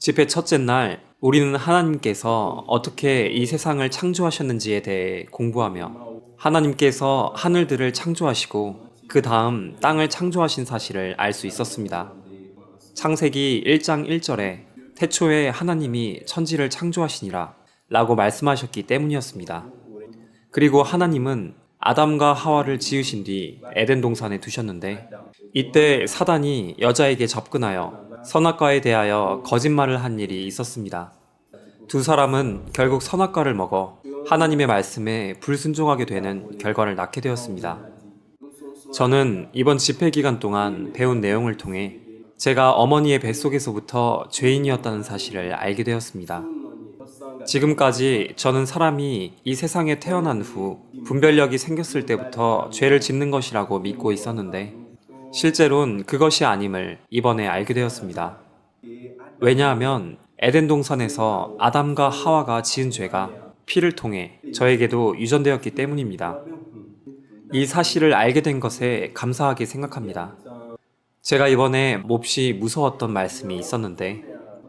집회 첫째 날, 우리는 하나님께서 어떻게 이 세상을 창조하셨는지에 대해 공부하며 하나님께서 하늘들을 창조하시고 그 다음 땅을 창조하신 사실을 알 수 있었습니다. 창세기 1장 1절에 태초에 하나님이 천지를 창조하시니라 라고 말씀하셨기 때문이었습니다. 그리고 하나님은 아담과 하와를 지으신 뒤 에덴 동산에 두셨는데 이때 사단이 여자에게 접근하여 선악과에 대하여 거짓말을 한 일이 있었습니다. 두 사람은 결국 선악과를 먹어 하나님의 말씀에 불순종하게 되는 결과를 낳게 되었습니다. 저는 이번 집회 기간 동안 배운 내용을 통해 제가 어머니의 뱃속에서부터 죄인이었다는 사실을 알게 되었습니다. 지금까지 저는 사람이 이 세상에 태어난 후 분별력이 생겼을 때부터 죄를 짓는 것이라고 믿고 있었는데 실제로는 그것이 아님을 이번에 알게 되었습니다. 왜냐하면 에덴 동산에서 아담과 하와가 지은 죄가 피를 통해 저에게도 유전되었기 때문입니다. 이 사실을 알게 된 것에 감사하게 생각합니다. 제가 이번에 몹시 무서웠던 말씀이 있었는데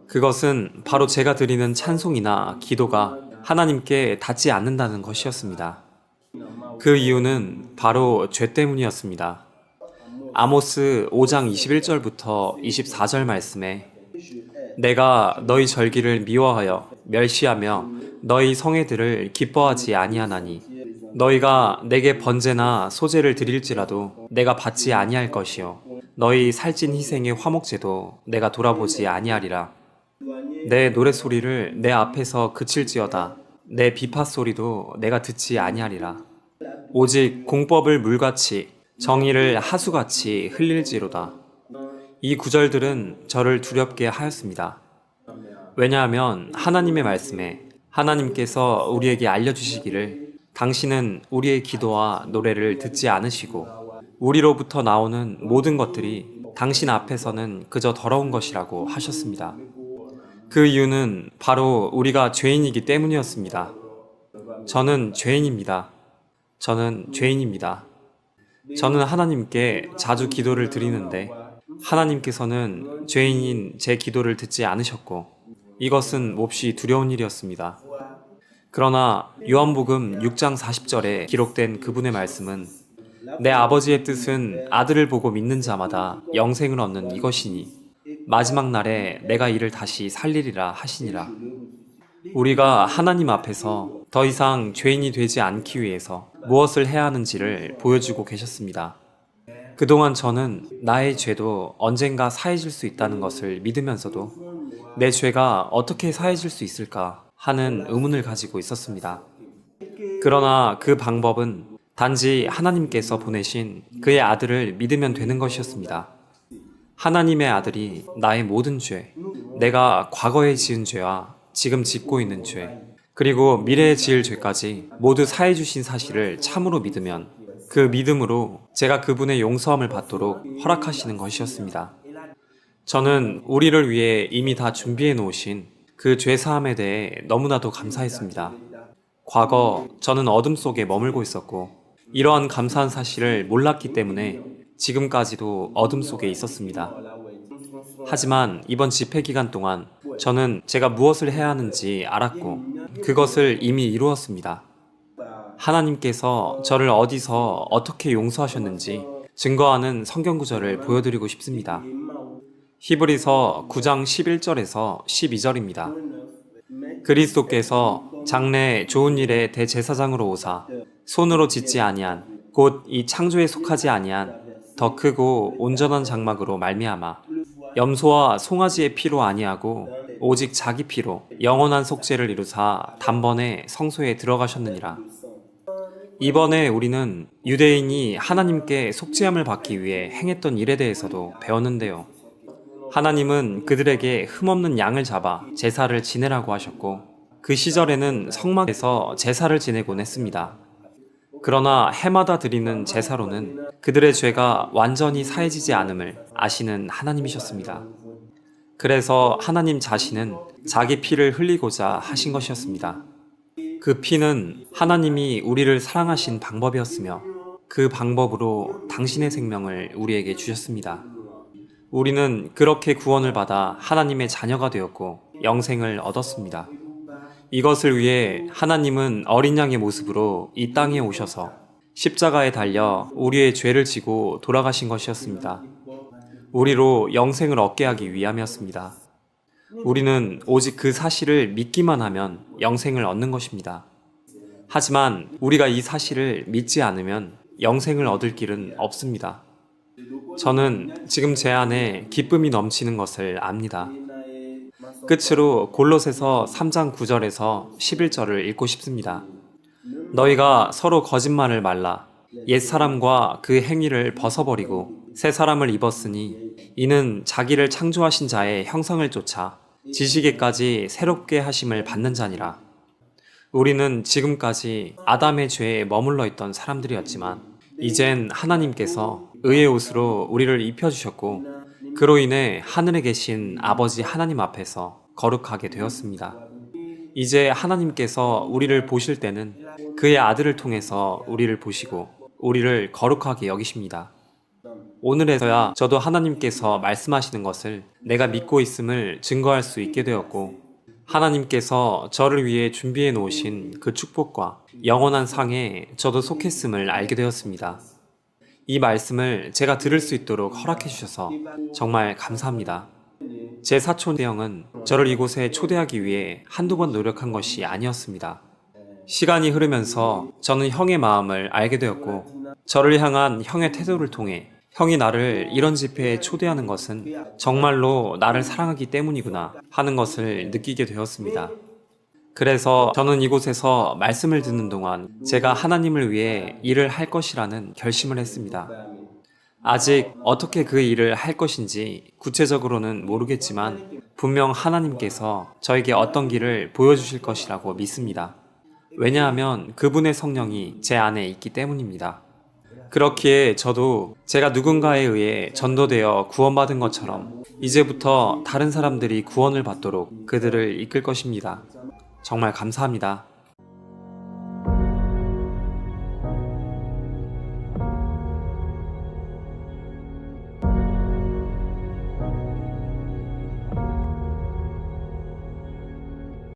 그것은 바로 제가 드리는 찬송이나 기도가 하나님께 닿지 않는다는 것이었습니다. 그 이유는 바로 죄 때문이었습니다. 아모스 5장 21절부터 24절 말씀에 내가 너희 절기를 미워하여 멸시하며 너희 성회들을 기뻐하지 아니하나니 너희가 내게 번제나 소제를 드릴지라도 내가 받지 아니할 것이요 너희 살찐 희생의 화목제도 내가 돌아보지 아니하리라. 내 노랫소리를 내 앞에서 그칠지어다 내 비파소리도 내가 듣지 아니하리라. 오직 공법을 물같이 정의를 하수같이 흘릴지로다. 이 구절들은 저를 두렵게 하였습니다. 왜냐하면 하나님의 말씀에 하나님께서 우리에게 알려주시기를 당신은 우리의 기도와 노래를 듣지 않으시고 우리로부터 나오는 모든 것들이 당신 앞에서는 그저 더러운 것이라고 하셨습니다. 그 이유는 바로 우리가 죄인이기 때문이었습니다. 저는 죄인입니다. 저는 죄인입니다. 저는 하나님께 자주 기도를 드리는데 하나님께서는 죄인인 제 기도를 듣지 않으셨고 이것은 몹시 두려운 일이었습니다. 그러나 요한복음 6장 40절에 기록된 그분의 말씀은 내 아버지의 뜻은 아들을 보고 믿는 자마다 영생을 얻는 이것이니 마지막 날에 내가 이를 다시 살리리라 하시니라. 우리가 하나님 앞에서 더 이상 죄인이 되지 않기 위해서 무엇을 해야 하는지를 보여주고 계셨습니다. 그동안 저는 나의 죄도 언젠가 사해질 수 있다는 것을 믿으면서도 내 죄가 어떻게 사해질 수 있을까 하는 의문을 가지고 있었습니다. 그러나 그 방법은 단지 하나님께서 보내신 그의 아들을 믿으면 되는 것이었습니다. 하나님의 아들이 나의 모든 죄, 내가 과거에 지은 죄와 지금 짓고 있는 죄, 그리고 미래에 지을 죄까지 모두 사해 주신 사실을 참으로 믿으면 그 믿음으로 제가 그분의 용서함을 받도록 허락하시는 것이었습니다. 저는 우리를 위해 이미 다 준비해 놓으신 그 죄사함에 대해 너무나도 감사했습니다. 과거 저는 어둠 속에 머물고 있었고 이러한 감사한 사실을 몰랐기 때문에 지금까지도 어둠 속에 있었습니다. 하지만 이번 집회 기간 동안 저는 제가 무엇을 해야 하는지 알았고 그것을 이미 이루었습니다. 하나님께서 저를 어디서 어떻게 용서하셨는지 증거하는 성경 구절을 보여드리고 싶습니다. 히브리서 9장 11절에서 12절입니다. 그리스도께서 장래 좋은 일의 대제사장으로 오사 손으로 짓지 아니한 곧 이 창조에 속하지 아니한 더 크고 온전한 장막으로 말미암아 염소와 송아지의 피로 아니하고 오직 자기 피로 영원한 속죄를 이루사 단번에 성소에 들어가셨느니라. 이번에 우리는 유대인이 하나님께 속죄함을 받기 위해 행했던 일에 대해서도 배웠는데요. 하나님은 그들에게 흠없는 양을 잡아 제사를 지내라고 하셨고 그 시절에는 성막에서 제사를 지내곤 했습니다. 그러나 해마다 드리는 제사로는 그들의 죄가 완전히 사해지지 않음을 아시는 하나님이셨습니다. 그래서 하나님 자신은 자기 피를 흘리고자 하신 것이었습니다. 그 피는 하나님이 우리를 사랑하신 방법이었으며 그 방법으로 당신의 생명을 우리에게 주셨습니다. 우리는 그렇게 구원을 받아 하나님의 자녀가 되었고 영생을 얻었습니다. 이것을 위해 하나님은 어린 양의 모습으로 이 땅에 오셔서 십자가에 달려 우리의 죄를 지고 돌아가신 것이었습니다. 우리로 영생을 얻게 하기 위함이었습니다. 우리는 오직 그 사실을 믿기만 하면 영생을 얻는 것입니다. 하지만 우리가 이 사실을 믿지 않으면 영생을 얻을 길은 없습니다. 저는 지금 제 안에 기쁨이 넘치는 것을 압니다. 끝으로 골로새서 3장 9절에서 11절을 읽고 싶습니다. 너희가 서로 거짓말을 말라. 옛사람과 그 행위를 벗어버리고 새 사람을 입었으니 이는 자기를 창조하신 자의 형상을 쫓아 지식에까지 새롭게 하심을 받는 자니라. 우리는 지금까지 아담의 죄에 머물러 있던 사람들이었지만 이젠 하나님께서 의의 옷으로 우리를 입혀주셨고 그로 인해 하늘에 계신 아버지 하나님 앞에서 거룩하게 되었습니다. 이제 하나님께서 우리를 보실 때는 그의 아들을 통해서 우리를 보시고 우리를 거룩하게 여기십니다. 오늘에서야 저도 하나님께서 말씀하시는 것을 내가 믿고 있음을 증거할 수 있게 되었고 하나님께서 저를 위해 준비해 놓으신 그 축복과 영원한 상에 저도 속했음을 알게 되었습니다. 이 말씀을 제가 들을 수 있도록 허락해 주셔서 정말 감사합니다. 제 사촌 형은 저를 이곳에 초대하기 위해 한두 번 노력한 것이 아니었습니다. 시간이 흐르면서 저는 형의 마음을 알게 되었고 저를 향한 형의 태도를 통해 형이 나를 이런 집회에 초대하는 것은 정말로 나를 사랑하기 때문이구나 하는 것을 느끼게 되었습니다. 그래서 저는 이곳에서 말씀을 듣는 동안 제가 하나님을 위해 일을 할 것이라는 결심을 했습니다. 아직 어떻게 그 일을 할 것인지 구체적으로는 모르겠지만 분명 하나님께서 저에게 어떤 길을 보여주실 것이라고 믿습니다. 왜냐하면 그분의 성령이 제 안에 있기 때문입니다. 그렇기에 저도 제가 누군가에 의해 전도되어 구원받은 것처럼 이제부터 다른 사람들이 구원을 받도록 그들을 이끌 것입니다. 정말 감사합니다.